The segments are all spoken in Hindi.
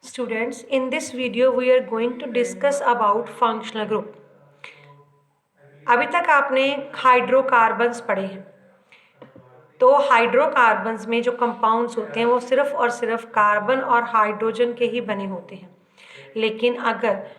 Students, in this video we are going to discuss about functional group. अभी तक आपने हाइड्रोकार्बन्स पढ़े हैं, तो हाइड्रोकार्बन्स में जो कंपाउंड्स होते हैं वो सिर्फ और सिर्फ कार्बन और हाइड्रोजन के ही बने होते हैं। लेकिन अगर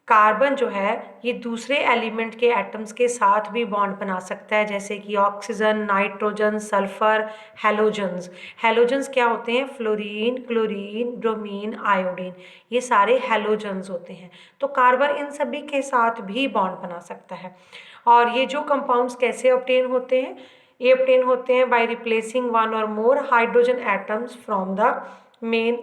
कार्बन जो है ये दूसरे एलिमेंट के एटम्स के साथ भी बॉन्ड बना सकता है, जैसे कि oxygen, nitrogen, sulphur, halogens. Halogens क्या होते हैं? फ्लोरीन, क्लोरीन, ब्रोमीन, आयोडीन, ये सारे हैलोजन्स होते हैं। तो कार्बन इन सभी के साथ भी बॉन्ड बना सकता है। और ये जो कंपाउंड्स कैसे ऑब्टेन होते हैं? ये ऑब्टेन होते हैं बाय रिप्लेसिंग वन और more hydrogen atoms from the main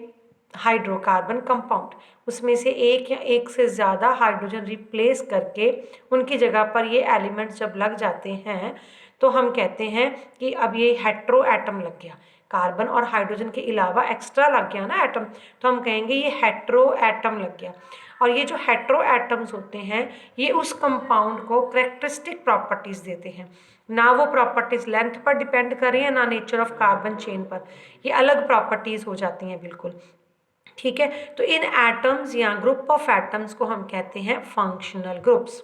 hydrocarbon compound. उसमें से एक या एक से ज़्यादा हाइड्रोजन रिप्लेस करके उनकी जगह पर ये एलिमेंट्स जब लग जाते हैं तो हम कहते हैं कि अब ये हेट्रो एटम लग गया। कार्बन और हाइड्रोजन के अलावा एक्स्ट्रा लग गया ना एटम, तो हम कहेंगे ये हेट्रो एटम लग गया। और ये जो हेट्रो एटम्स होते हैं ये उस कंपाउंड को करेक्टरिस्टिक प्रॉपर्टीज़ देते हैं। ना वो प्रॉपर्टीज़ लेंथ पर डिपेंड कर रही है, ना नेचर ऑफ कार्बन चेन पर। ये अलग प्रॉपर्टीज़ हो जाती हैं बिल्कुल। ठीक है, तो इन एटम्स या ग्रुप ऑफ एटम्स को हम कहते हैं फंक्शनल ग्रुप्स।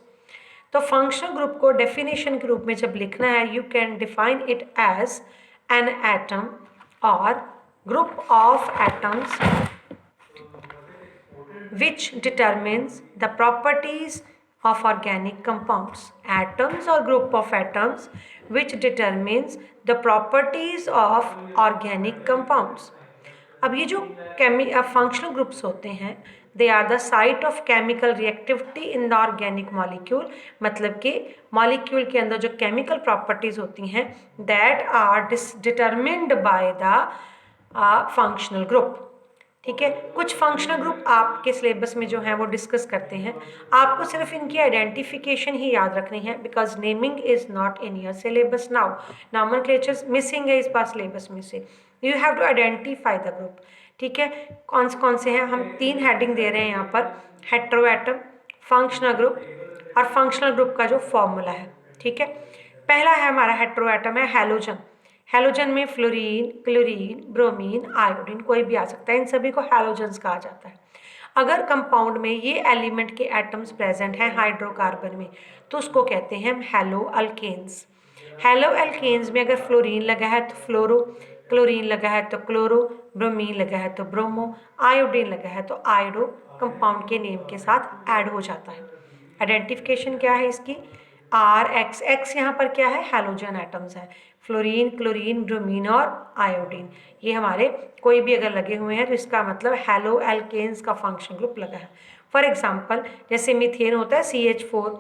तो फंक्शनल ग्रुप को डेफिनेशन के रूप में जब लिखना है, you can define it as an atom और group of atoms which determines the properties of organic compounds. Atoms or group of atoms which determines the properties of organic compounds. अब ये जो फंक्शनल ग्रुप्स होते हैं, they are the site of chemical reactivity in the organic molecule. मतलब कि मॉलिक्यूल के अंदर जो केमिकल प्रॉपर्टीज होती हैं that are determined by the functional group. ठीक है, कुछ फंक्शनल ग्रुप आपके सिलेबस में जो हैं वो डिस्कस करते हैं। आपको सिर्फ इनकी आइडेंटिफिकेशन ही याद रखनी है, because naming is not in your syllabus now. Nomenclature missing है इस बार सिलेबस में से। You have to identify the group. ठीक है, कौन से हैं? हम 3 हेडिंग दे रहे हैं यहाँ पर, हेट्रो एटम, फंक्शनल ग्रुप और फंक्शनल ग्रुप का जो फॉर्मूला है। ठीक है, पहला है हमारा हेट्रो एटम है हैलोजन। हैलोजन में फ्लोरीन, क्लोरीन, ब्रोमीन, आयोडीन कोई भी आ सकता है, इन सभी को हैलोजन्स कहा जाता है। अगर कंपाउंड में ये एलिमेंट के एटम्स प्रेजेंट हैं हाइड्रोकार्बन में, तो उसको कहते हैं हम हैलो अल्केन्स। हैलो अल्केन्स में अगर फ्लोरीन लगा है तो फ्लोरो, क्लोरीन लगा है तो क्लोरो, ब्रोमीन लगा है तो ब्रोमो, आयोडीन लगा है तो आयोडो कंपाउंड के नेम के साथ ऐड हो जाता है। आइडेंटिफिकेशन क्या है इसकी? Are x. एक्स यहाँ पर क्या है? हैलोजन एटम्स है। फ्लोरीन, क्लोरीन, ब्रोमीन और आयोडीन, ये हमारे कोई भी अगर लगे हुए हैं तो इसका मतलब हैलो एल्केन्स का फंक्शन ग्रुप लगा है। फॉर एग्जांपल जैसे मीथेन होता है CH4,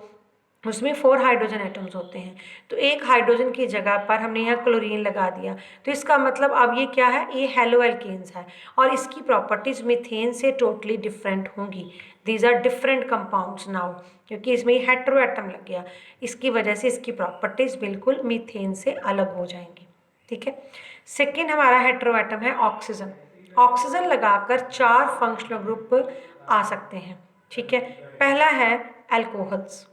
उसमें 4 हाइड्रोजन एटम्स होते हैं, तो एक हाइड्रोजन की जगह पर हमने यहाँ क्लोरीन लगा दिया, तो इसका मतलब अब ये क्या है? ये हैलो एल्केन्स है और इसकी प्रॉपर्टीज मीथेन से टोटली डिफरेंट होंगी। These are different compounds now, क्योंकि इसमें हेट्रो एटम लग गया, इसकी वजह से इसकी प्रॉपर्टीज बिल्कुल मीथेन से अलग हो जाएंगी। ठीक है, सेकेंड हमारा हेट्रो एटम है ऑक्सीजन। ऑक्सीजन लगाकर 4 फंक्शनल ग्रुप आ सकते हैं। ठीक है, पहला है एल्कोहल्स।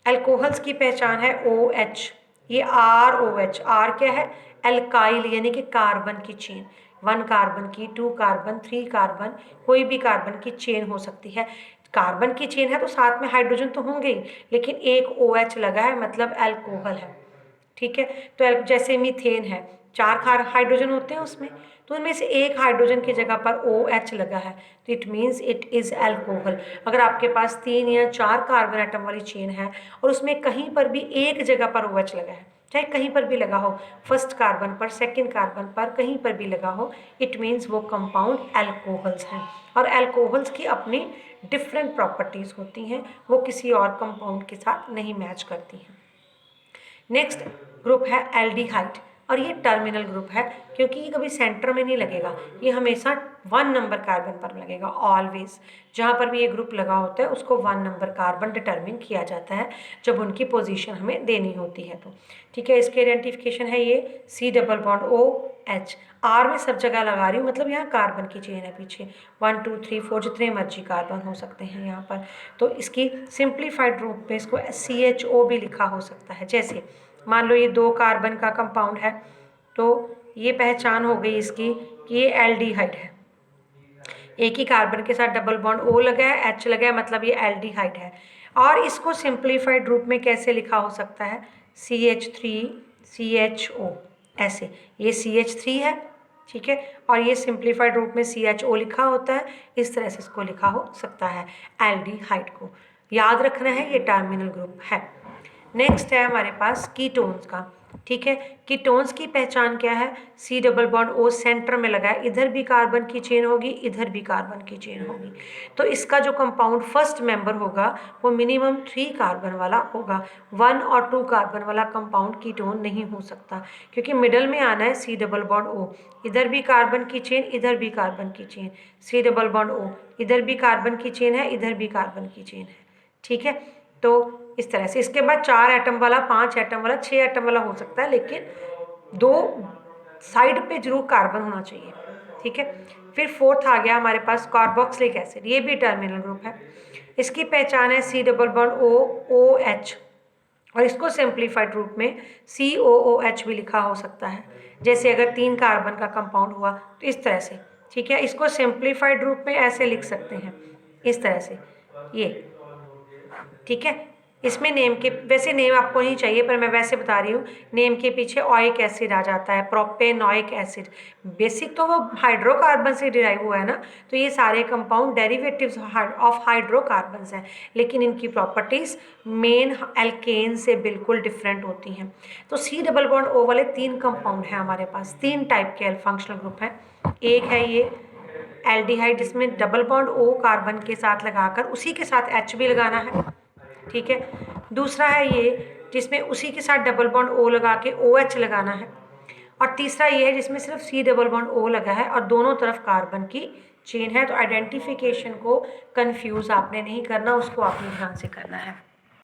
एल्कोहल्स की पहचान है OH। ये ROH, आर क्या है? एल्काइल, यानी कि कार्बन की चेन। 1 कार्बन की, 2 कार्बन, 3 कार्बन, कोई भी कार्बन की चेन हो सकती है। कार्बन की चेन है तो साथ में हाइड्रोजन तो होंगे ही, लेकिन एक OH लगा है मतलब एल्कोहल है। ठीक है, तो जैसे मीथेन है, 4 हाइड्रोजन होते हैं उसमें, तो उनमें से एक हाइड्रोजन की जगह पर OH लगा है, तो it means it is alcohol. अगर आपके पास 3 या 4 कार्बन एटम वाली चेन है और उसमें कहीं पर भी एक जगह पर OH लगा है, चाहे कहीं पर भी लगा हो, फर्स्ट कार्बन पर, सेकंड कार्बन पर, कहीं पर भी लगा हो, इट मीन्स वो कंपाउंड एल्कोहल्स हैं। और एल्कोहल्स की अपनी डिफरेंट प्रॉपर्टीज़ होती हैं, वो किसी और कंपाउंड के साथ नहीं मैच करती हैं। नेक्स्ट ग्रुप है एल्डिहाइड, और ये टर्मिनल ग्रुप है क्योंकि ये कभी सेंटर में नहीं लगेगा, ये हमेशा 1 नंबर कार्बन पर लगेगा ऑलवेज। जहाँ पर भी ये ग्रुप लगा होता है उसको 1 नंबर कार्बन डिटर्मिन किया जाता है जब उनकी पोजीशन हमें देनी होती है तो। ठीक है, इसके आइडेंटिफिकेशन है ये C double bond OH। R में सब जगह लगा रही हूँ, मतलब यहाँ कार्बन की चेन है पीछे, 1 2 3 4 जितने मर्जी कार्बन हो सकते हैं यहाँ पर। तो इसकी सिंप्लीफाइड रूप में इसको CHO भी लिखा हो सकता है। जैसे मान लो ये 2 कार्बन का कंपाउंड है, तो ये पहचान हो गई इसकी कि ये एल्डिहाइड है। एक ही कार्बन के साथ डबल बॉन्ड O लगा है, H लगा है, मतलब ये एल्डिहाइड है। और इसको सिंप्लीफाइड रूप में कैसे लिखा हो सकता है, CH3CHO, ऐसे, ये CH3 है, ठीक है, और ये सिंप्लीफाइड रूप में CHO लिखा होता है, इस तरह से इसको लिखा हो सकता है एल्डिहाइड को। याद रखना है ये टर्मिनल ग्रुप है। नेक्स्ट है हमारे पास कीटोन्स का, ठीक है। कीटोन्स की पहचान क्या है, C double bond O centre में लगा है, इधर भी कार्बन की चेन होगी, इधर भी कार्बन की चेन होगी, तो इसका जो कंपाउंड फर्स्ट मेंबर होगा वो मिनिमम 3 कार्बन वाला होगा। 1 और 2 कार्बन वाला कंपाउंड कीटोन नहीं हो सकता, क्योंकि मिडल में आना है C डबल बॉन्ड O, इधर भी कार्बन की चेन, इधर भी कार्बन की chain, C double bond O, इधर भी कार्बन की चेन है, इधर भी कार्बन की चेन है, ठीक है। तो इस तरह से इसके बाद 4 एटम वाला, 5 एटम वाला, 6 एटम वाला हो सकता है, लेकिन 2 साइड पे जरूर कार्बन होना चाहिए, ठीक है। फिर फोर्थ आ गया हमारे पास कार्बोक्सिलिक एसिड, ये भी टर्मिनल ग्रुप है। इसकी पहचान है C double bond O OH, और इसको सिंप्लीफाइड रूप में COOH भी लिखा हो सकता है, जैसे अगर 3 कार्बन का कंपाउंड हुआ तो इस तरह से, ठीक है। इसको सिंप्लीफाइड रूप में ऐसे लिख सकते हैं, इस तरह से, ये, ठीक है। इसमें नेम के, वैसे नेम आपको नहीं चाहिए पर मैं वैसे बता रही हूँ, नेम के पीछे ऑइक एसिड आ जाता है, प्रोपेनॉइक एसिड। बेसिक तो वो हाइड्रोकार्बन से डिराइव हुआ है ना, तो ये सारे कंपाउंड डेरिवेटिव्स ऑफ हाइड्रोकार्बन्स हैं, लेकिन इनकी प्रॉपर्टीज़ मेन एल्केन से बिल्कुल डिफरेंट होती हैं। तो C डबल बॉन्ड O वाले 3 कंपाउंड हैं हमारे पास, 3 टाइप के फंक्शनल ग्रुप हैं। एक है ये एल्डिहाइड, जिसमें डबल बॉन्ड O कार्बन के साथ लगाकर उसी के साथ H भी लगाना है, ठीक है। दूसरा है ये जिसमें उसी के साथ डबल बॉन्ड O लगा के OH लगाना है, और तीसरा ये है जिसमें सिर्फ C डबल बॉन्ड O लगा है और दोनों तरफ कार्बन की चेन है। तो आइडेंटिफिकेशन को कंफ्यूज आपने नहीं करना, उसको आपने ध्यान से करना है।